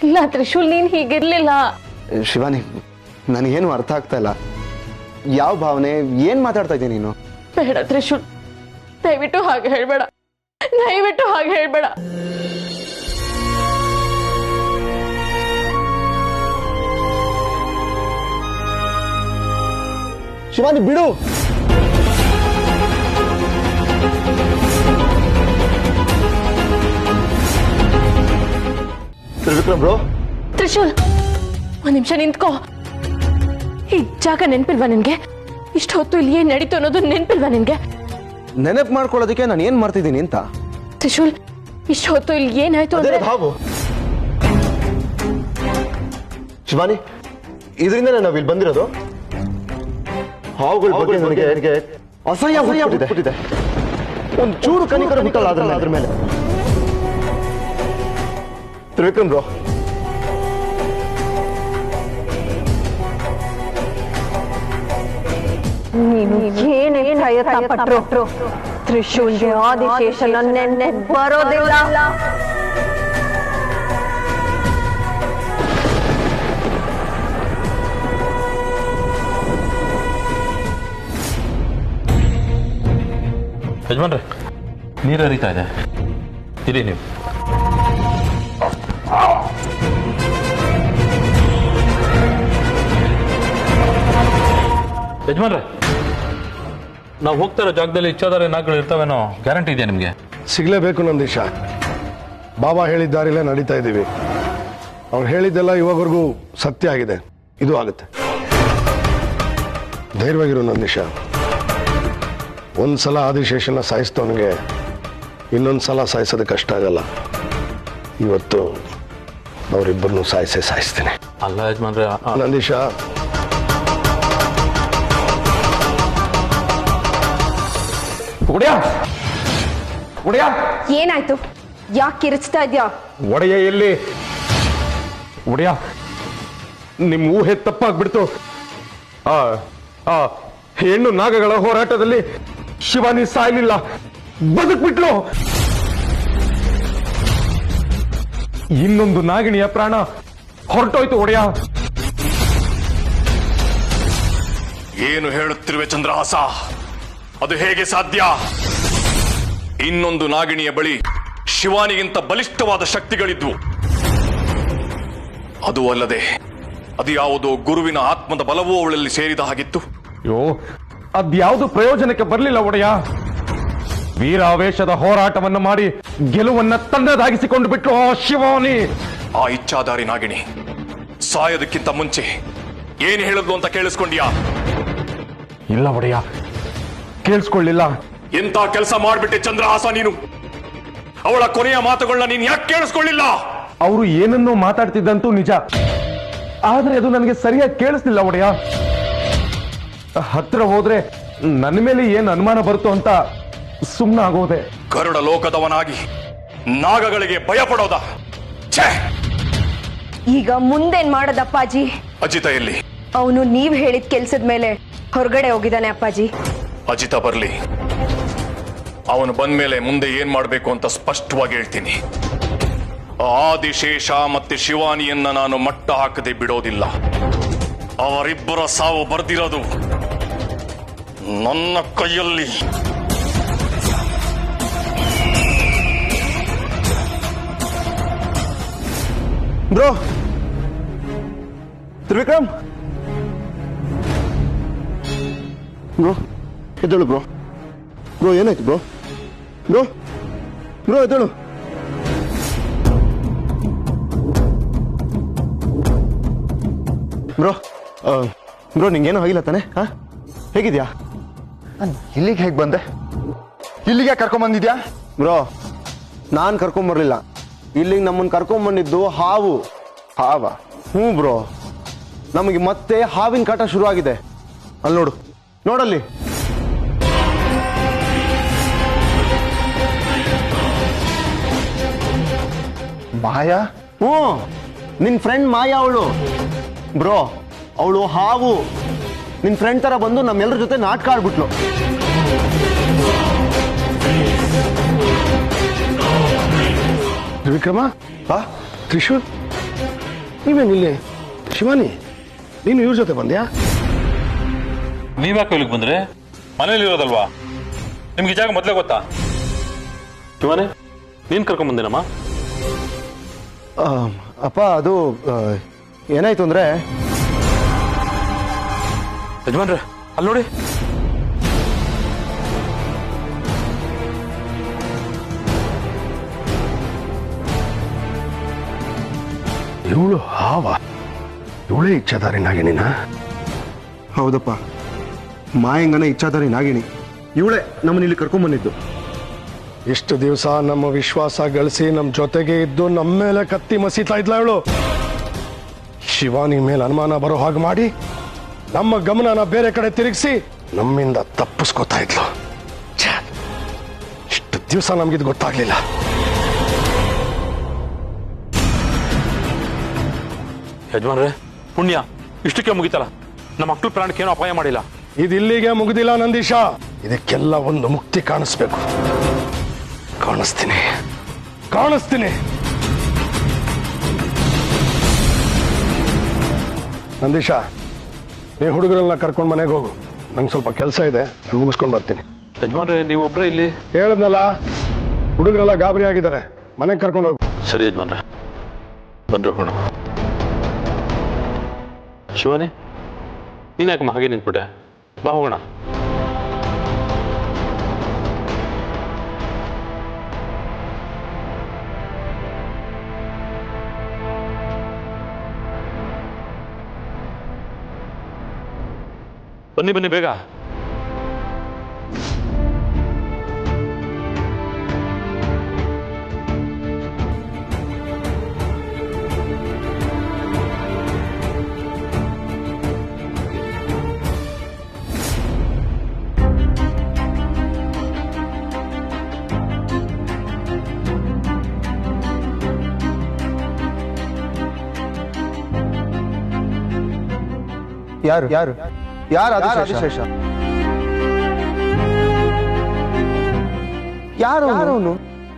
ಇಲ್ಲ ತ್ರಿಶೂಲ್, ನೀನ್ ಹೀಗಿರ್ಲಿಲ್ಲ. ಶಿವಾನಿ, ನನಗೇನು ಅರ್ಥ ಆಗ್ತಾ ಇಲ್ಲ. ಯಾವ ಭಾವನೆ, ಏನ್ ಮಾತಾಡ್ತಾ ಇದ್ದೀನಿ ನೀನು? ಬೇಡ ತ್ರಿಶೂಲ್, ದಯವಿಟ್ಟು ಹಾಗೆ ಹೇಳ್ಬೇಡ, ದಯವಿಟ್ಟು ಹಾಗೆ ಹೇಳ್ಬೇಡ. ಶಿವಾನಿ ಬಿಡು. ತ್ರಿವಿಕ್ರಮ್ ಬ್ರೋ. ತ್ರಿಶೂಲ್, ಒಂದ್ ನಿಮಿಷ ನಿಂತ್ಕೋ. ಈ ಜಾಗ ನೆನ್ಪಿಲ್ವಾ ನಿನ್ಗೆ? ಇಷ್ಟು ಹೊತ್ತು ಇಲ್ಲಿ ಏನ್ ನಡೀತು ಅನ್ನೋದು ನೆನ್ಪಿಲ್ವಾ ನಿನ್ಗೆ? ನೆನಪು ಮಾಡ್ಕೊಳ್ಳೋದಕ್ಕೆ ನಾನು ಏನ್ ಮಾಡ್ತಿದ್ದೀನಿ ಅಂತ. ತ್ರಿಶೂಲ್, ಇಷ್ಟು ಹೊತ್ತು ಇಲ್ಲಿ ಏನಾಯ್ತು ಅಂದ್ರೆ ಹಾವು. ಶಿವಾನಿ, ಇದರಿಂದ ನಾವು ಇಲ್ಲಿ ಬಂದಿರೋದು. ಹಾವುಗಳ ಬಗ್ಗೆ ನನಗೆ ಅಸಹ್ಯ ಹುಟ್ಟಿದೆ. ಒಂದು ಚೂರು ಕನಿಕರ ಹುಟ್ಟಲ್ಲ ಅದ್ರ ಮೇಲೆ. ತ್ರಿವಿಕ್ರಮ್ ಬ್ರೋ, ನೀನು ಏನೇ ಪ್ರಯತ್ನ ಪಟ್ರು ತ್ರಿಶೂಲ್ಗೆ ಆದಿಶೇಷನ ನೆನ್ನೆ ಬರೋದಿಲ್ಲ. ಯಜಮಾನ್ರೆ, ನೀರು ಹರಿತಾ ಇದೆ, ಇರಿ ನೀವು. ಯಜಮಾನ್ರೆ, ನಾವು ಹೋಗ್ತಾ ಇರೋ ಜಾಗದಲ್ಲಿ ಇಚ್ಛಾಧಾರೆ ನಾಗಗಳು ಇರ್ತಾವೇನೋ ಗ್ಯಾರಂಟಿ ಇದೆಯಾ ನಿಮಗೆ? ಸಿಗ್ಲೇಬೇಕು ನಂದೀಶ. ಬಾಬಾ ಹೇಳಿದ ದಾರಿಲೇ ನಡೀತಾ ಇದ್ದೀವಿ. ಅವ್ರು ಹೇಳಿದ್ದೆಲ್ಲ ಇವಾಗವರೆಗೂ ಸತ್ಯ ಆಗಿದೆ, ಇದು ಆಗುತ್ತೆ. ಧೈರ್ಯವಾಗಿರು ನಂದೀಶ. ಒಂದ್ಸಲ ಆದಿಶೇಷನ ಸಾಯಿಸ್ತವನಿಗೆ ಇನ್ನೊಂದ್ಸಲ ಸಾಯಿಸೋದು ಕಷ್ಟ ಆಗಲ್ಲ. ಇವತ್ತು ಅವರಿಬ್ಬರನ್ನು ಸಾಯಿಸ್ತೀನಿ. ಅಲ್ಲ ಯಜಮಾನ್ರೆ, ನಂದೀಶ, ಏನಾಯ್ತು? ಯಾಕೆ ಕಿರಿಚ್ತಾ ಇದ್ಯಾ? ಒಡೆಯ ಎಲ್ಲಿ? ಒಡೆಯ, ನಿಮ್ ಊಹೆ ತಪ್ಪಾಗ್ಬಿಡ್ತು. ಆ ಹೆಣ್ಣು ನಾಗಗಳ ಹೋರಾಟದಲ್ಲಿ ಶಿವಾನಿ ಸಾಯ್ಲಿಲ್ಲ, ಬದುಕ್ಬಿಟ್ಲು. ಇನ್ನೊಂದು ನಾಗಿಣಿಯ ಪ್ರಾಣ ಹೊರಟೋಯ್ತು. ಒಡೆಯ, ಏನು ಹೇಳುತ್ತಿರುವೆ ಚಂದ್ರಹಾಸ? ಅದು ಹೇಗೆ ಸಾಧ್ಯ? ಇನ್ನೊಂದು ನಾಗಿಣಿಯ ಬಳಿ ಶಿವಾನಿಗಿಂತ ಬಲಿಷ್ಠವಾದ ಶಕ್ತಿಗಳಿದ್ವು. ಅದು ಅಲ್ಲದೆ ಅದು ಯಾವುದೋ ಗುರುವಿನ ಆತ್ಮದ ಬಲವೂ ಅವಳಲ್ಲಿ ಸೇರಿದ ಹಾಗಿತ್ತು. ಅಯ್ಯೋ, ಅದ್ಯಾವುದು ಪ್ರಯೋಜನಕ್ಕೆ ಬರಲಿಲ್ಲ ಒಡೆಯ. ವೀರಾವೇಶದ ಹೋರಾಟವನ್ನು ಮಾಡಿ ಗೆಲುವನ್ನ ತನ್ನದಾಗಿಸಿಕೊಂಡು ಬಿಟ್ಲು ಶಿವಾನಿ. ಆ ಇಚ್ಛಾಧಾರಿ ನಾಗಿಣಿ ಸಾಯೋದಕ್ಕಿಂತ ಮುಂಚೆ ಏನು ಹೇಳಿದ್ಲು ಅಂತ ಕೇಳಿಸ್ಕೊಂಡ್ಯಾ? ಇಲ್ಲ ಒಡೆಯ, ಕೇಳಿಸ್ಕೊಳ್ಳಿಲ್ಲ. ಎಂತ ಕೆಲಸ ಮಾಡ್ಬಿಟ್ಟೆ ಚಂದ್ರಹಾಸ ನೀನು. ಅವಳ ಕೊನೆಯ ಮಾತುಗಳನ್ನ ನೀನ್ ಯಾಕೆ ಕೇಳಿಸ್ಕೊಳ್ಳಿಲ್ಲ? ಅವರು ಏನನ್ನೋ ಮಾತಾಡ್ತಿದ್ದಂತೂ ನಿಜ, ಆದ್ರೆ ಅದು ನನಗೆ ಸರಿಯಾಗಿ ಕೇಳಿಸ್ಲಿಲ್ಲ ಒಡೆಯ. ಹತ್ರ ಹೋದ್ರೆ ನನ್ನ ಮೇಲೆ ಏನ್ ಅನುಮಾನ ಬರುತ್ತೋ ಅಂತ ಸುಮ್ಮನೆ ಆಗೋದೆ. ಗರುಡ ಲೋಕದವನಾಗಿ ನಾಗಗಳಿಗೆ ಭಯ ಪಡೋದ? ಛೇ! ಈಗ ಮುಂದೇನ್ ಮಾಡೋದಪ್ಪಾಜಿ? ಅಜಿತ ಎಲ್ಲಿ? ಅವನು ನೀವ್ ಹೇಳಿದ ಕೆಲ್ಸದ ಮೇಲೆ ಹೊರಗಡೆ ಹೋಗಿದ್ದಾನೆ ಅಪ್ಪಾಜಿ. ಅಜಿತ ಬರ್ಲಿ, ಅವನು ಬಂದ್ಮೇಲೆ ಮುಂದೆ ಏನ್ ಮಾಡ್ಬೇಕು ಅಂತ ಸ್ಪಷ್ಟವಾಗಿ ಹೇಳ್ತೀನಿ. ಆದಿಶೇಷ ಮತ್ತೆ ಶಿವಾನಿಯನ್ನ ನಾನು ಮಟ್ಟ ಹಾಕದೆ ಬಿಡೋದಿಲ್ಲ. ಅವರಿಬ್ಬರ ಸಾವು ಬರ್ದಿರೋದು ನನ್ನ ಕೈಯಲ್ಲಿ. ಬ್ರೋ, ತ್ರಿವಿಕ್ರಮ್ ಬ್ರೋ, ಎದ್ದೇಳು ಬ್ರೋ. ಬ್ರೋ, ಏನಾಯ್ತು ಬ್ರೋ? ಬ್ರೋ ಬ್ರೋ ಎದ್ದೇಳು. ಬ್ರೋ ಬ್ರೋ, ನಿಂಗೇನು ಆಗಿಲ್ಲ ತಾನೆ? ಹೇಗಿದ್ಯಾ? ಇಲ್ಲಿಗೆ ಹೇಗೆ ಬಂದೆ? ಇಲ್ಲಿಗೆ ಕರ್ಕೊಂಬಂದಿದ್ಯಾ? ಬ್ರೋ, ನಾನು ಕರ್ಕೊಂಬರ್ಲಿಲ್ಲ. ಇಲ್ಲಿಗೆ ನಮ್ಮನ್ನು ಕರ್ಕೊಂಬಂದಿದ್ದು ಹಾವು. ಹಾವ? ಹ್ಞೂ ಬ್ರೋ, ನಮಗೆ ಮತ್ತೆ ಹಾವಿನ ಕಾಟ ಶುರು ಆಗಿದೆ. ಅಲ್ಲಿ ನೋಡು, ನೋಡಲ್ಲಿ. ಮಾಯಾ? ಹ್ಞೂ, ನಿನ್ನ ಫ್ರೆಂಡ್ ಮಾಯಾ ಅವಳು. ಬ್ರೋ, ಅವಳು ಹಾವು. ನಿನ್ನ ಫ್ರೆಂಡ್ ಥರ ಬಂದು ನಮ್ಮೆಲ್ಲರ ಜೊತೆ ನಾಟಕ ಆಡ್ಬಿಟ್ಲು. ತ್ರಿವಿಕ್ರಮ, ತ್ರಿಶೂಲ್, ನೀವೇನಿಲ್ಲಿ ಶಿವಾನಿ ನೀನು ಇವ್ರ ಜೊತೆ ಬಂದ್ಯಾ? ನೀವ್ಯಾಕೆ ಇಲ್ಲಿಗೆ ಬಂದ್ರೆ? ಮನೇಲಿ ಇರೋದಲ್ವಾ? ನಿಮ್ಗೆ ಈ ಜಾಗ ಮೊದಲೇ ಗೊತ್ತಾ? ಶಿವಾನಿ ನೀನ್ ಕರ್ಕೊಂಡ್ ಬಂದಿನಮ್ಮ? ಅಪ್ಪ ಅದು ಏನಾಯ್ತು ಅಂದ್ರೆ ಯಜಮಾನ್ರೆ ಅಲ್ಲಿ ನೋಡಿ. ಇವಳು ಹಾವ, ಇವಳೇ ಇಚ್ಛಾಧಾರಿ ನಾಗಿಣಿನ? ಹೌದಪ್ಪ, ಮಾಯಂಗನ ಇಚ್ಛಾಧಾರಿ ನಾಗಿಣಿ ಇವಳೇ ನಮ್ಮನ್ನ ಇಲ್ಲಿ ಕರ್ಕೊಂಡ್ಬಂದಿದ್ದು. ಇಷ್ಟು ದಿವಸ ನಮ್ಮ ವಿಶ್ವಾಸ ಗಳಿಸಿ ನಮ್ಮ ಜೊತೆಗೆ ಇದ್ದು ನಮ್ಮ ಮೇಲೆ ಕತ್ತಿ ಮಸೀತಾ ಇದ್ಲ ಇವಳು. ಶಿವಾನಿ ಮೇಲೆ ಅನುಮಾನ ಬರೋ ಹಾಗೆ ಮಾಡಿ ನಮ್ಮ ಗಮನನ ಬೇರೆ ಕಡೆ ತಿರುಗಿಸಿ ನಮ್ಮಿಂದ ತಪ್ಪಿಸ್ಕೋತಾ ಇದ್ಲು. ಛೆ, ಇಷ್ಟು ದಿವಸ ನಮ್ಗಿದು ಗೊತ್ತಾಗ್ಲಿಲ್ಲ. ಯಜಮಾನ್ರೆ ಪುಣ್ಯ ಇಷ್ಟಕ್ಕೆ ಮುಗಿತಲ್ಲ, ನಮ್ಮ ಮಕ್ಕಳು ಪ್ರಾಣಕ್ಕೆ ಏನೋ ಅಪಾಯ ಮಾಡಿಲ್ಲ. ಇದು ಇಲ್ಲಿಗೆ ಮುಗಿದಿಲ್ಲ ನಂದೀಶ, ಇದಕ್ಕೆಲ್ಲ ಒಂದು ಮುಕ್ತಿ ಕಾಣಿಸ್ಬೇಕು. ಕಾಣಿಸ್ತೀನಿ. ನಂದೀಶ, ನೀ ಹುಡುಗರನ್ನ ಕರ್ಕೊಂಡು ಮನೆಗೆ ಹೋಗು. ನಂಗೆ ಸ್ವಲ್ಪ ಕೆಲಸ ಇದೆ, ನಾನು ಮುಗಿಸ್ಕೊಂಡು ಬರ್ತೀನಿ. ಯಜಮಾನ್ರೆ ನೀವು ಒಬ್ಬರೇ ಇಲ್ಲಿ? ಹೇಳದ್ನಲ್ಲ, ಹುಡುಗರೆಲ್ಲ ಗಾಬರಿ ಆಗಿದ್ದಾರೆ, ಮನೆಗೆ ಕರ್ಕೊಂಡು ಹೋಗು. ಸರಿ ಯಜಮಾನ್ರೆ, ಬಂದ್ರೆ ಹೋಗೋಣ. ಶಿವಾನಿ ನೀನ್ ಯಾಕಮ್ಮ ಹಾಗೆ ನಿಂತ್ಬಿಟ್ಟೆ? ಬಾ ಹೋಗೋಣ. ಬನ್ನಿ ಬೇಗ. ಯಾರು ಆದಿಶೇಷ? ಯಾರು ಅವನು?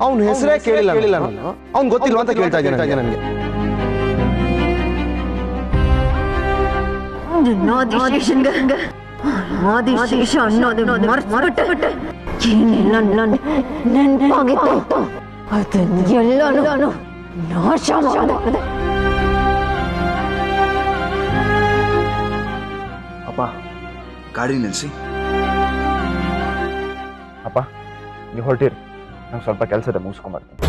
ಅವನ ಹೆಸರೇ ಕೇಳಿಲ್ಲ ನಾನು. ಅವ್ನು ಗೊತ್ತಿಲ್ವ ಅಂತ ಕೇಳ್ತಾ ಇದ್ದೀನಿ ನನಗೆ. ಆದಿಶೇಷ ಅನ್ನೋದು ಮರ್ತ್ಬಿಟ್ಟೆ. ಏನೆಲ್ಲ ನೆನಪಾಗಿತ್ತು ಅದನ್ನೆಲ್ಲನೂ ನಾಶ ಮಾಡಿದೆ. ಅಪ್ಪ ಗಾಡಿ ನಿಲ್ಲಿಸಿ. ಅಪ್ಪ ನೀವು ಹೊರಟಿರಿ, ನಂಗೆ ಸ್ವಲ್ಪ ಕೆಲಸ ಇದೆ, ಮುಗಿಸ್ಕೊಂಬರ್ತೀನಿ.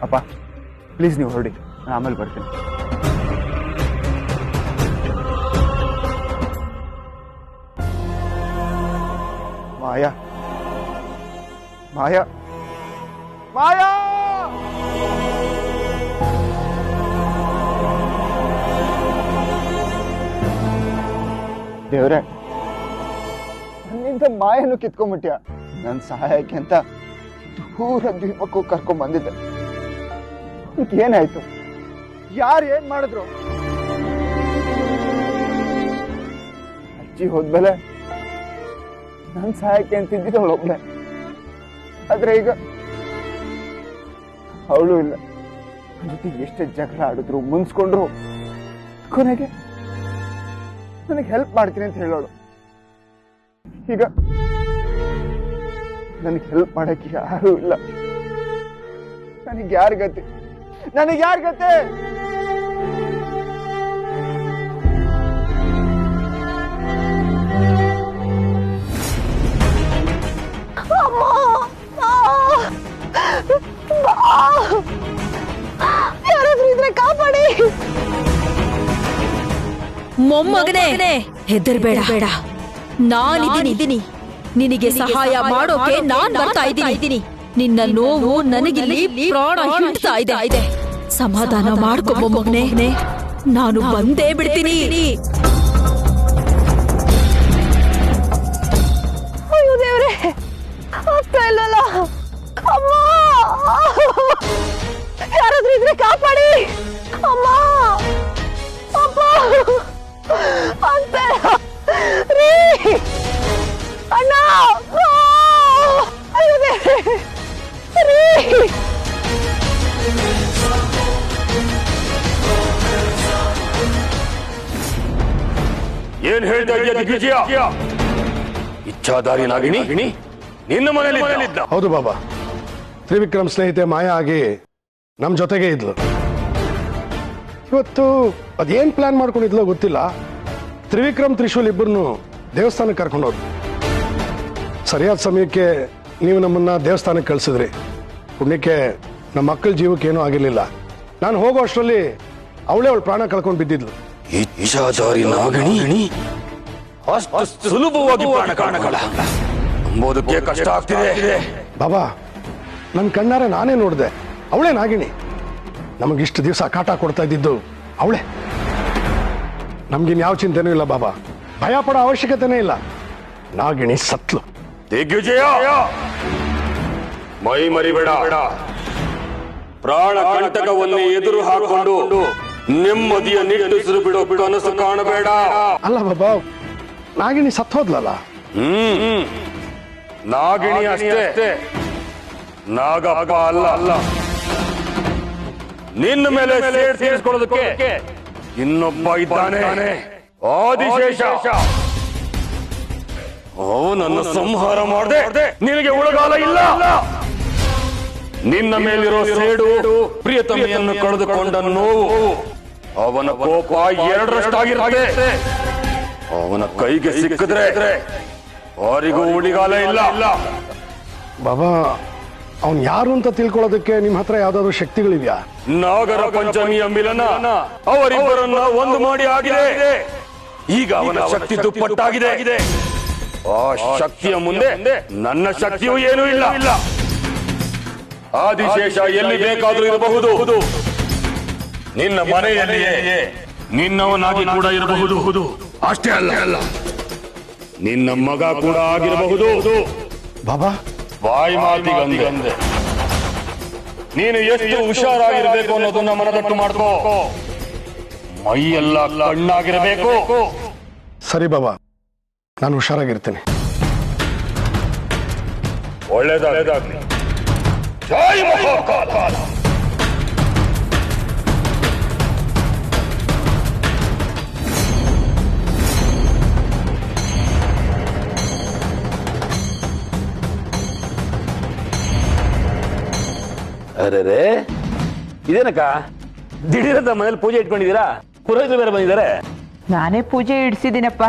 ಅಪ್ಪ ಪ್ಲೀಸ್ ನೀವು ಹೊರಡಿ, ನಾನು ಆಮೇಲೆ ಬರ್ತೀನಿ. ಮಾಯಾ ಮಾಯಾ ಮಾಯಾ ದೇವ್ರೆ, ನನ್ನಿಂದ ಮಾಯನು ಕಿತ್ಕೊಂಡ್ಬಿಟ್ಯ. ನನ್ನ ಸಹಾಯಕ್ಕೆ ಅಂತ ದೂರ ದ್ವೀಪಕ್ಕೂ ಕರ್ಕೊಂಡ್ ಬಂದಿದ್ದೆ. ಏನಾಯ್ತು? ಯಾರು ಏನ್ ಮಾಡಿದ್ರು? ಅಜ್ಜಿ ಹೋದ್ಮೇಲೆ ನನ್ನ ಸಹಾಯಕ್ಕೆ ಅಂತಿದ್ದಿದ್ದವಳು ಒಬ್ಳೆ. ಆದ್ರೆ ಈಗ ಅವಳು ಇಲ್ಲ. ನನ್ನ ಜೊತೆ ಎಷ್ಟೇ ಜಗಳ ಆಡಿದ್ರು, ಮುನ್ಸ್ಕೊಂಡ್ರು, ಕೊನೆಗೆ ನನಗೆ ಹೆಲ್ಪ್ ಮಾಡ್ತೀನಿ ಅಂತ ಹೇಳೋಳು. ಈಗ ನನಗೆ ಹೆಲ್ಪ್ ಮಾಡಕ್ಕೆ ಯಾರು ಇಲ್ಲ. ನನಗೆ ಯಾರ ಗತಿ? ಯಾರಾದ್ರೂ ಇದ್ರೆ ಕಾಪಾಡಿ. ಮೊಮ್ಮಗನೇ ಹೆದರ್ಬೇಡ, ನಾನಿದ್ದೀನಿ. ನಿನಗೆ ಸಹಾಯ ಮಾಡೋಕೆ ನಾನ್ ಬರ್ತಾ ಇದ್ದೀನಿ. ನಿನ್ನ ನೋವು ನನಗಿಲ್ಲಿ ಪ್ರಾಣ ಹಿಡ್ತಾ ಇದೆ. ಸಮಾಧಾನ ಮಾಡ್ಕೊ ಮೊಮ್ಮಗನೇ, ನಾನು ಬಂದೇ ಬಿಡ್ತೀನಿ. ಅಯ್ಯೋ ದೇವ್ರೆ, ಆಗ್ತಾ ಇಲ್ಲಲ್ಲ. ಅಮ್ಮ, ಯಾರಾದ್ರೂ ಇದ್ರೆ ಕಾಪಾಡಿ. ಅಮ್ಮ, ಅಪ್ಪ ಅಂತ ರೀ, ಅಣ್ಣ, ಅಯ್ಯೋ ದೇವ್ರೆ ರೀ. ದಿಗ್ವಿಜಯ ಇಚ್ಛಾಧಾರಿ ನಾಗಿಣಿ ನಿನ್ನ ಮನೆಯಲ್ಲಿ ಹೌದು ಬಾಬಾ, ತ್ರಿವಿಕ್ರಮ್ ಸ್ನೇಹಿತೆ ಮಾಯಾ ಆಗಿ ನಮ್ಮ ಜೊತೆಗೆ ಇದ್ಲು. ಇವತ್ತು ಅದೇನ್ ಪ್ಲಾನ್ ಮಾಡ್ಕೊಂಡಿದ್ಲೋ ಗೊತ್ತಿಲ್ಲ, ತ್ರಿವಿಕ್ರಮ್ ತ್ರಿಶೂಲ್ ಇಬ್ಬರನ್ನು ದೇವಸ್ಥಾನಕ್ಕೆ ಕರ್ಕೊಂಡೋದ್ರು. ಸರಿಯಾದ ಸಮಯಕ್ಕೆ ನೀವು ನಮ್ಮನ್ನ ದೇವಸ್ಥಾನಕ್ಕೆ ಕಳಿಸಿದ್ರಿ. ಪುಣ್ಯಕ್ಕೆ ನಮ್ಮ ಮಕ್ಕಳ ಜೀವಕ್ಕೆ ಏನೂ ಆಗಿರ್ಲಿಲ್ಲ. ನಾನು ಹೋಗೋ ಅಷ್ಟರಲ್ಲಿ ಅವಳೇ ಅವಳ ಪ್ರಾಣ ಕಳ್ಕೊಂಡು ಬಿದ್ದಿದ್ಲು. ಇಚ್ಛಾಧಾರಿ ನಾಗಿಣಿ ಅಷ್ಟು ಸುಲಭವಾಗಿ ಪ್ರಾಣ ಅಂಬೋದಕ್ಕೆ ಕಷ್ಟ ಆಗ್ತಿದೆ. ಬಾಬಾ, ನನ್ನ ಕಣ್ಣಾರೆ ನಾನೇ ನೋಡಿದೆ, ಅವಳೇ ನಾಗಿಣಿ. ನಮಗಿಷ್ಟು ದಿವಸ ಕಾಟ ಕೊಡ್ತಾ ಇದ್ದಿದ್ದು ಅವಳೇ. ನಮ್ಗಿನ್ಯಾವ ಚಿಂತೆನೂ ಇಲ್ಲ ಬಾಬಾ, ಭಯ ಪಡೋ ಅವಶ್ಯಕತೆನೇ ಇಲ್ಲ. ನಾಗಿಣಿ ಸತ್ಲು. ದಿಗ್ವಿಜಯ, ಮೈ ಮರಿಬೇಡ. ಪ್ರಾಣ ಕಂಟಕವನ್ನೇ ಎದುರು ಹಾಕೊಂಡು ನೆಮ್ಮದಿಯ ನಿಟ್ಟುಸಿರು ಬಿಡೋ ಕನಸು ಕಾಣಬೇಡ. ಅಲ್ಲ ಬಾಬಾ, ನಾಗಿಣಿ ಸತ್ತೋದ್ಲಲ್ಲ. ನಾಗಿಣಿ ಅಷ್ಟೇ, ನಾಗಪ್ಪ ಅಲ್ಲ. ನಿನ್ನ ಮೇಲೆ ಸೇಡ್ ತೀರಿಸ್ಕೊಳ್ಳೋದಕ್ಕೆ ಇನ್ನೊಬ್ಬ ಇದ್ದಾನೆ, ಆದಿಶೇಷ. ಅವನನ್ನು ಸಂಹಾರ ಮಾಡದೆ ನಿನಗೆ ಉಳಗಾಲ ಇಲ್ಲ. ನಿನ್ನ ಮೇಲಿರೋ ಸೇಡು ಪ್ರಿಯತಮೆಯನ್ನು ಕಳೆದುಕೊಂಡ ನೋವು, ಅವನ ಕೋಪ ಎರಡರಷ್ಟಾಗಿರುತ್ತೆ. ಅವನ ಕೈಗೆ ಸಿಕ್ಕಿದ್ರೆ ಅವರಿಗೂ ಉಳಿಗಾಲ ಇಲ್ಲ. ಬಾಬಾ, ಅವನ್ ಯಾರು ಅಂತ ತಿಳ್ಕೊಳ್ಳೋದಕ್ಕೆ ನಿಮ್ಮ ಹತ್ರ ಯಾವ್ದಾದ್ರು ಶಕ್ತಿಗಳಿವ್ಯಾ? ನಾಗರ ಪಂಚಮಿಯ ಮಿಲನ ಅವರಿಬ್ಬರನ್ನ ಒಂದು ಮಾಡಿ ಆಗಿದೆ. ಈಗ ಅವನ ಶಕ್ತಿ ದುಪ್ಪಟ್ಟಾಗಿದೆ. ಆ ಶಕ್ತಿಯ ಮುಂದೆ ನನ್ನ ಶಕ್ತಿಯೂ ಏನೂ ಇಲ್ಲ. ಆದಿಶೇಷ ಎಲ್ಲಿ ಬೇಕಾದ್ರೂ ಇರಬಹುದು. ನಿನ್ನ ಮನೆಯಲ್ಲಿಯೇ ನಿನ್ನವನಾಗಿ ಕೂಡ ಇರಬಹುದು. ಅಷ್ಟೇ ಅಲ್ಲ, ನಿನ್ನ ಮಗ ಕೂಡ ಆಗಿರಬಹುದು. ಬಾಬಾ, ಬಾಯಿ ಮಾತಿಗಂದೆ. ನೀನು ಎಷ್ಟು ಹುಷಾರಾಗಿರ್ಬೇಕು ಅನ್ನೋದನ್ನ ಮನದಟ್ಟು ಮಾಡ್ಕೋ. ಮೈಯೆಲ್ಲ ಕಣ್ಣಾಗಿರಬೇಕು. ಸರಿ ಬಾಬಾ, ನಾನು ಹುಷಾರಾಗಿರ್ತೇನೆ. ಒಳ್ಳೆದಾಗಲಿ. ಜೈ ಮಹಾಕಾಲ. ಅರೆ, ಇದೇನಕ್ಕ ದಿಢೀರಂತ ಮನೇಲಿ ಪೂಜೆ ಇಟ್ಕೊಂಡಿದ್ದೀರಾ? ಪುರೋಹಿತರು ಬೇರೆ ಬಂದಿದ್ದಾರೆ. ನಾನೇ ಪೂಜೆ ಇಡ್ಸಿದ್ದೀನಪ್ಪ.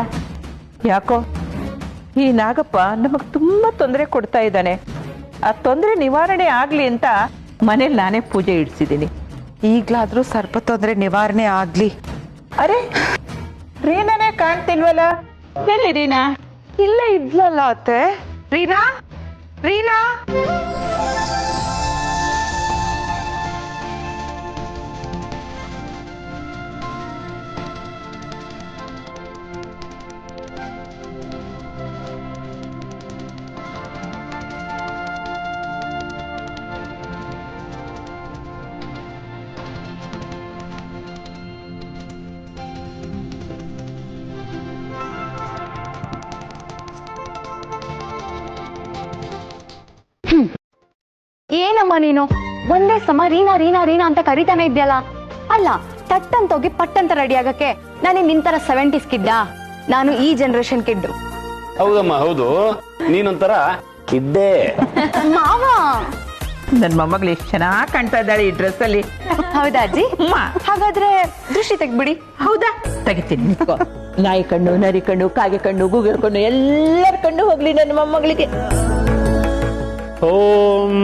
ಯಾಕೋ ಈ ನಾಗಪ್ಪ ನಮಗ್ ತುಂಬಾ ತೊಂದರೆ ಕೊಡ್ತಾ ಇದ್ದಾನೆ. ಆ ತೊಂದರೆ ನಿವಾರಣೆ ಆಗ್ಲಿ ಅಂತ ಮನೇಲಿ ನಾನೇ ಪೂಜೆ ಇಡ್ಸಿದ್ದೀನಿ. ಈಗ್ಲಾದ್ರೂ ಸ್ವಲ್ಪ ತೊಂದರೆ ನಿವಾರಣೆ ಆಗ್ಲಿ. ಅರೆ, ರೀನಾನೇ ಕಾಣ್ತಿಲ್ವಲ್ಲ? ಎಲ್ಲಿ ರೀನಾ? ಇಲ್ಲೇ ಇದ್ಲಲ್ಲ ಅತ್ತೆ. ರೀನಾ, ರೀನಾ. ಏನಮ್ಮ ನೀನು ಒಂದೇ ಸಮ ರೀನಾ ರೀನಾ ರೀನಾ ಅಂತ ಕರಿತಾನೆ ಇದ್ಯಲ್ಲ. ಅಲ್ಲ, ತಟ್ಟಂತೋಗಿ ಪಟ್ಟಂತ ರೆಡಿ ಆಗಕ್ಕೆ ನಾನು ನಿಂತರ 70s ಕಿಡ್ಡ, ನಾನು ಈ ಜನರೇಷನ್ ಕಿಡ್ಡು. ಹೌದಮ್ಮ, ಹೌದು. ನೀನೊಂಥರ ಕಿಡ್ಡೆ. ಮಾವ, ನನ್ ಮೊಮ್ಮಗಳು ಎಷ್ಟು ಚೆನ್ನಾಗಿ ಕಾಣ್ತಾ ಇದ್ದಾಳೆ ಈ ಡ್ರೆಸ್ ಅಲ್ಲಿ. ಹೌದಾ ಅಜ್ಜಿ? ಹಾಗಾದ್ರೆ ದೃಷ್ಟಿ ತೆಗ್ಬಿಡಿ. ಹೌದಾ? ತೆಗಿತೀನಿ, ನಿಂತ್ಕೋ. ನಾಯಿ ಕಣ್ಣು, ನರಿ ಕಣ್ಣು, ಕಾಗೆ ಕಣ್ಣು, ಗೂಗಲ್ ಕಣ್ಣು, ಎಲ್ಲರ ಕಣ್ಣು ಹೋಗ್ಲಿ ನನ್ನ ಮೊಮ್ಮಗಳಿಗೆ. ಓಂ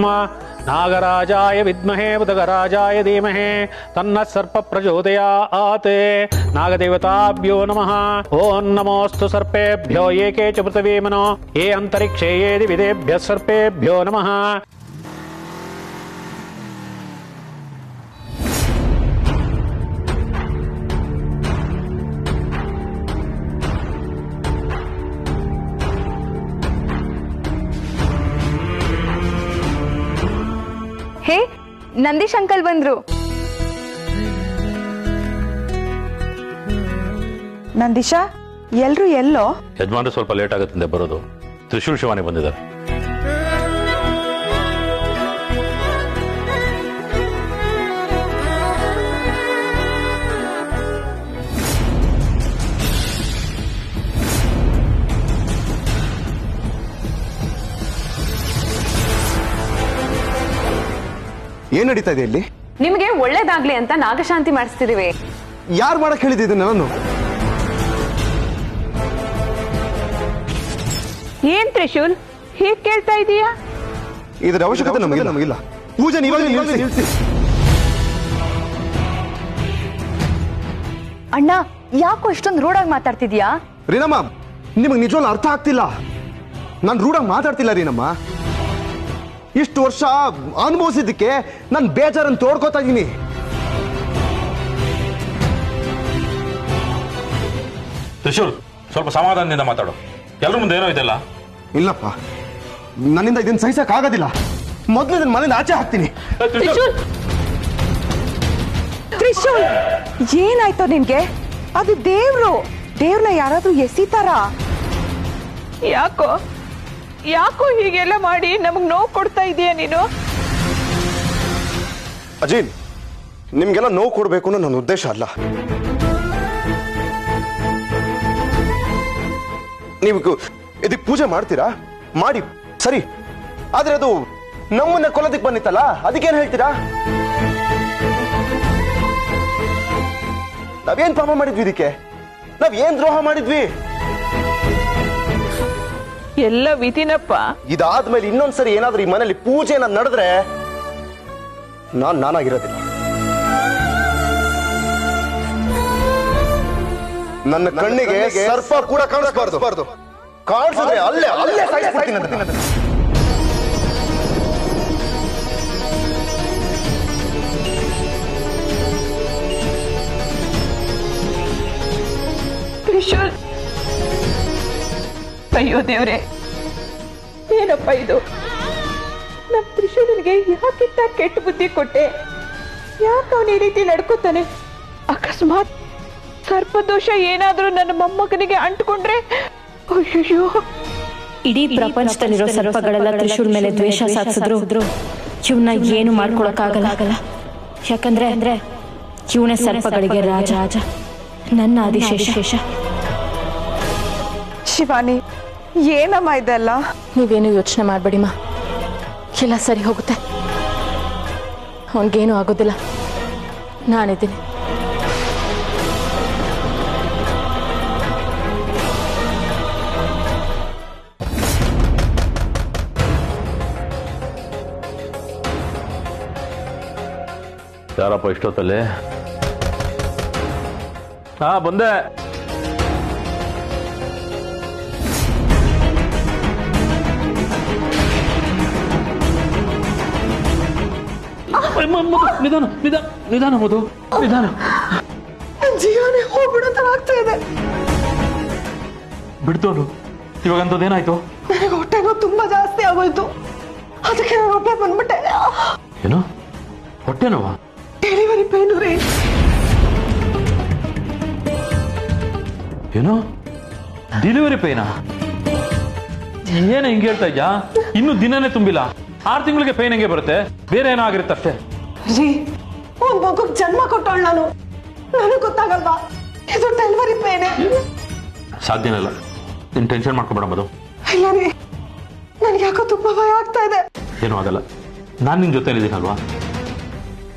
ನಾಗರಾಜಾಯ ವಿದ್ಮಹೇ ಬುಧಗರಾಜಾಯ ಧೀಮಹಿ ತನ್ನ ಸರ್ಪ ಪ್ರಚೋದಯಾತ್. ನಾಗದೇವತಾಭ್ಯೋ ನಮಃ. ಓಂ ನಮೋಸ್ತು ಸರ್ಪೇಭ್ಯೋ ಏಕೆ ಚ ಪೃಥಿವೀಮನೋ ಯೇ ಅಂತರಿಕ್ಷೇ ಯೇ ದಿವಿದೇಭ್ಯಃ ಸರ್ಪೇಭ್ಯೋ ನಮಃ. ಹೇ, ನಂದೀಶ್ ಅಂಕಲ್ ಬಂದ್ರು. ನಂದೀಶಾ, ಎಲ್ರು ಎಲ್ಲೋ? ಯಜಮಾನ್ರು ಸ್ವಲ್ಪ ಲೇಟ್ ಆಗುತ್ತೆ ಬರೋದು. ತ್ರಿಶೂಲ್ ಶಿವಾನಿ ಬಂದಿದ್ದಾರೆ. ಏನ್ ನಡೀತಾ ಇದೆ ಇಲ್ಲಿ? ನಿಮ್ಗೆ ಒಳ್ಳೇದಾಗ್ಲಿ ಅಂತ ನಾಗಶಾಂತಿ ಮಾಡಿಸ್ತಿದೀವಿ. ಯಾರು ಮಾಡಕ್ ಹೇಳಿದ್ದು ನಾನು? ಏನ್ ತ್ರಿಶೂಲ್ ಹೀಗ್ ಕೇಳ್ತಾ ಇದೀಯಾ? ಇದರ ಅವಶ್ಯಕತೆ ನಮಗಿಲ್ಲ. ಪೂಜೆ ನಿಲ್ಲಿಸಿ. ಅಣ್ಣ ಯಾಕೋ ಇಷ್ಟೊಂದು ರೂಢಾಗಿ ಮಾತಾಡ್ತಿದ್ಯಾ? ರೀನಮ್ಮ, ನಿಮಗೆ ನಿಜವಾಗ್ಲೂ ಅರ್ಥ ಆಗ್ತಿಲ್ಲ. ನಾನು ರೂಢಾಗಿ ಮಾತಾಡ್ತಿಲ್ಲ ರೀನಮ್ಮ. ಇಷ್ಟು ವರ್ಷ ಅನುಭವಿಸಿದ್ದಕ್ಕೆ ನಾನು ಬೇಜಾರನ್ನು ತೋಡ್ಕೋತಾ ಇದ್ದೀನಿ. ತ್ರಿಶೂಲ್, ಸ್ವಲ್ಪ ಸಮಾಧಾನದಿಂದ ಮಾತಾಡು. ಎಲ್ಲರ ಮುಂದೆ ಏನೋ ಇದೆಲ್ಲ. ಇಲ್ಲಪ್ಪ, ನನ್ನಿಂದ ಇದನ್ನ ಸಹಿಸಕ್ ಆಗೋದಿಲ್ಲ. ಮೊದಲು ಇದನ್ನ ಮನೆಯಿಂದ ಆಚೆ ಹಾಕ್ತೀನಿ. ತ್ರಿಶೂಲ್, ಏನಾಯ್ತು ನಿನ್ಗೆ? ಅದು ದೇವ್ರನ್ನ ಯಾರಾದ್ರೂ ಎಸಿತಾರ? ಯಾಕೋ ಹೀಗೆಲ್ಲ ಮಾಡಿ ನಮಗ್ ನೋವು ಕೊಡ್ತಾ ಇದೀಯ ನೀನು? ಅಜೀನ್, ನಿಮ್ಗೆಲ್ಲ ನೋವು ಕೊಡ್ಬೇಕು ಅನ್ನೋ ನನ್ನ ಉದ್ದೇಶ ಅಲ್ಲ. ನೀವು ಇದಕ್ಕೆ ಪೂಜೆ ಮಾಡ್ತೀರಾ? ಮಾಡಿ, ಸರಿ. ಆದ್ರೆ ಅದು ನಮ್ಮನ್ನ ಕೊಲ್ಲೋದಕ್ಕೆ ಬಂದಿತ್ತಲ್ಲ, ಅದಕ್ಕೇನ್ ಹೇಳ್ತೀರಾ? ನಾವೇನ್ ಪಾಪ ಮಾಡಿದ್ವಿ ಇದಕ್ಕೆ? ನಾವೇನ್ ದ್ರೋಹ ಮಾಡಿದ್ವಿ? ಎಲ್ಲ ವಿಧಿನಪ್ಪ. ಇದಾದ್ಮೇಲೆ ಇನ್ನೊಂದ್ಸರಿ ಏನಾದ್ರೂ ಈ ಮನೇಲಿ ಪೂಜೆ ನಡೆದ್ರೆ ನಾನಾಗಿರೋದಿಲ್ಲ. ನನ್ನ ಕಣ್ಣಿಗೆ ಸರ್ಪ ಕೂಡ ಕಾಣಿಸ್ಬಾರ್ದು. ಕಾಣಿಸಿದ್ರೆ ಅಲ್ಲೇ ಸಾಯಿಸ್ಬಿಡ್ತೀನಿ ಅದನ್ನ. ತ್ರಿಶೂಲ್, ಅಯ್ಯೋ ದೇವ್ರೆ, ಏನಪ್ಪ ಇದು? ನಮ್ ತ್ರಿಶೂಲನಿಗೆ ಯಾಕಿಂತ ಕೆಟ್ಟ ಬುದ್ಧಿ ಕೊಟ್ಟೆ? ಯಾಕೆ ಅವನು ಈ ರೀತಿ ನಡ್ಕೋತಾನೆ? ಅಕಸ್ಮಾತ್ ಸರ್ಪದೋಷ ಏನಾದ್ರೂ ನನ್ನ ಮೊಮ್ಮಗನಿಗೆ ಅಂಟ್ಕೊಂಡ್ರೆ? ಅಯ್ಯೋ, ಇಡೀ ಪ್ರಪಂಚದಲ್ಲಿರೋ ಸರ್ಪಗಳೆಲ್ಲ ತ್ರಿಶೂಲ್ ಮೇಲೆ ದ್ವೇಷ ಸಾಧಿಸಿದ್ರು ಇವನ್ನ ಏನು ಮಾಡ್ಕೊಳಕ್ಕಾಗಲ್ಲ. ಯಾಕಂದ್ರೆ ಇವನೇ ಸರ್ಪಗಳಿಗೆ ರಾಜ, ನನ್ನ ಆದಿಶೇಷ. ಶಿವಾನಿ, ಏನಮ್ಮ ಇದೆಲ್ಲ? ನೀವೇನು ಯೋಚನೆ ಮಾಡ್ಬೇಡಿಮ್ಮ, ಎಲ್ಲ ಸರಿ ಹೋಗುತ್ತೆ. ಅವನಿಗೇನು ಆಗೋದಿಲ್ಲ, ನಾನಿದ್ದೀನಿ. ಯಾರಪ್ಪ ಇಷ್ಟೊತ್ತಲ್ಲಿ? ಬಂದೆ. ನಿಧಾನ ಮಧು, ನಿಧಾನ. ಜೀವನೇ ಹೋಗ್ಬಿಡೋ ತರ ಆಗ್ತಾ ಇದೆ. ಬಿಡ್ತೋನು, ಇವಾಗ ಅಂತದೇನಾಯ್ತು? ನನಗೆ ಹೊಟ್ಟೆನೋ ತುಂಬಾ ಜಾಸ್ತಿ ಆಗೋಯ್ತು. ಅದಕ್ಕೆ ನಾನು ಹೊಟ್ಟೆ ಬಂದ್ಬಿಟ್ಟೆ. ಏನು ಹೊಟ್ಟೆ ನೋವಾ? ಡೆಲಿವರಿ ಪೇನ್ ರೀ. ಏನು ಡೆಲಿವರಿ ಪೇನಾ? ಏನ ಹಿಂಗೆ ಹೇಳ್ತಾ ಇದ್ಯಾ? ಇನ್ನು ದಿನನೇ ತುಂಬಿಲ್ಲ, 6 ತಿಂಗಳಿಗೆ ಪೇನ್ ಹೆಂಗೆ ಬರುತ್ತೆ? ಬೇರೆ ಏನೋ ಆಗಿರುತ್ತೆ ಅಷ್ಟೇ. ರೀ, ಒಂದ್ ಮಗುಗ್ ಜನ್ಮ ಕೊಟ್ಟವಳು ನಾನು. ನನಗೆ ಗೊತ್ತಾಗಲ್ವಾ ಇದು ಡೆಲಿವರಿ ಪೇನೆ? ಸಾಧ್ಯನೇ ಇಲ್ಲ. ನೀನು ಟೆನ್ಷನ್ ಮಾಡ್ಕೊಬೇಡ ಮಧು. ಇಲ್ಲ ರೀ, ನನ್ಗೆ ಯಾಕೋ ತುಂಬಾ ಭಯ ಆಗ್ತಾ ಇದೆ. ಏನೂ ಆಗಲ್ಲ, ನಾನು ನಿನ್ನ ಜೊತೆ ಇದ್ದೀನಲ್ವಾ.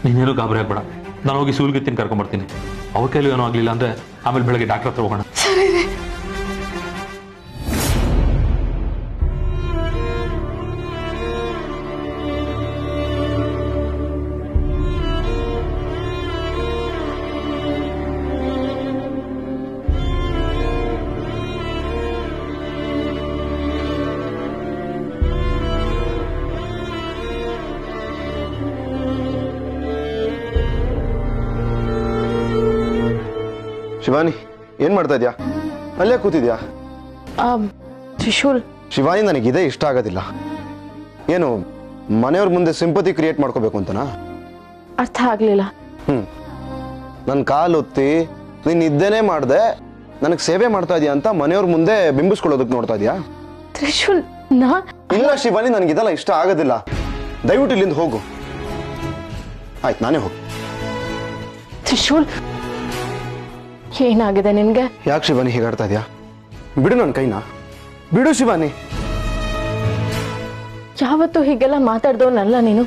ನೀನೇನು ಗಾಬರಿ ಆಗ್ಬೇಡ. ನಾನು ಹೋಗಿ ಸೂಲ್ಗಿತ್ತಿನ ಕರ್ಕೊಂಡ್ಬರ್ತೀನಿ. ಅವ್ರ ಕೈಲಿ ಏನೂ ಆಗಲಿಲ್ಲ ಅಂದ್ರೆ ಆಮೇಲೆ ಬೆಳಗ್ಗೆ ಡಾಕ್ಟರ್ ಹತ್ರ ಹೋಗೋಣ. ಸರಿ ರೀ. ಶಿವಾನಿ, ಏನ್ ಮಾಡ್ತಾ ಇದ್ಯಾ? ಅಲ್ಲೇ ಕೂತಿದ್ಯಾ? ತ್ರಿಶೂಲ್, ಶಿವಾನಿ, ನನಗಿದೆ ಇಷ್ಟ ಆಗೋದಿಲ್ಲ. ಏನು ಮನೆಯವ್ರ ಮುಂದೆ ಸಿಂಪತಿ ಕ್ರಿಯೇಟ್ ಮಾಡ್ಕೋಬೇಕು ಅಂತನಾ? ಅರ್ಥ ಆಗ್ಲಿಲ್ಲ. ನನ್ನ ಕಾಲೊತ್ತಿ ನೀನ್ ನಿದ್ದೆನೇ ಮಾಡ್ದೆ ನನಗೆ ಸೇವೆ ಮಾಡ್ತಾ ಇದೀಯ ಅಂತ ಮನೆಯವ್ರ ಮುಂದೆ ಬಿಂಬಿಸ್ಕೊಳ್ಳೋದಕ್ಕೆ ನೋಡ್ತಾ ಇದೀಯಾ? ತ್ರಿಶೂಲ್, ಇಲ್ಲ ಶಿವಾನಿ, ನನಗಿದೆಲ್ಲ ಇಷ್ಟ ಆಗೋದಿಲ್ಲ. ದಯವಿಟ್ಟು ಇಲ್ಲಿಂದ ಹೋಗು. ಆಯ್ತು, ನಾನೇ ಹೋಗು. ತ್ರಿಶೂಲ್, ಏನಾಗಿದೆ ನಿನ್ಗೆ? ಯಾಕೆ ಶಿವಾನಿ ಹೀಗಾಡ್ತಾ ಇದೆಯಾ? ಬಿಡು ನನ್ನ ಕೈನ, ಬಿಡು ಶಿವಾನಿ. ಯಾವತ್ತೂ ಹೀಗೆಲ್ಲ ಮಾತಾಡ್ದವನಲ್ಲ ನೀನು.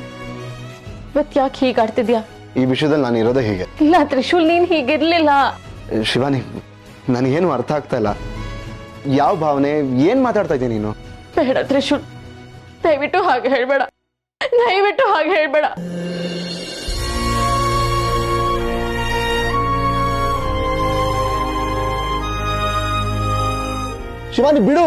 ಇವತ್ ಯಾಕೆ ಹೀಗಾಡ್ತಿದ್ಯಾ? ಈ ವಿಷಯದಲ್ಲಿ ನಾನು ಇರೋದೇ ಹೀಗೆ. ಇಲ್ಲ ತ್ರಿಶೂಲ್, ನೀನ್ ಹೀಗಿರ್ಲಿಲ್ಲ. ಶಿವಾನಿ, ನನಗೇನು ಅರ್ಥ ಆಗ್ತಾ ಇಲ್ಲ. ಯಾವ ಭಾವನೆ, ಏನ್ ಮಾತಾಡ್ತಾ ಇದ್ದೀನಿ ನೀನು? ಬೇಡ ತ್ರಿಶೂಲ್, ದಯವಿಟ್ಟು ಹಾಗೆ ಹೇಳ್ಬೇಡ, ದಯವಿಟ್ಟು ಹಾಗೆ ಹೇಳ್ಬೇಡ. ಶಿವಾನಿ ಬಿಡು.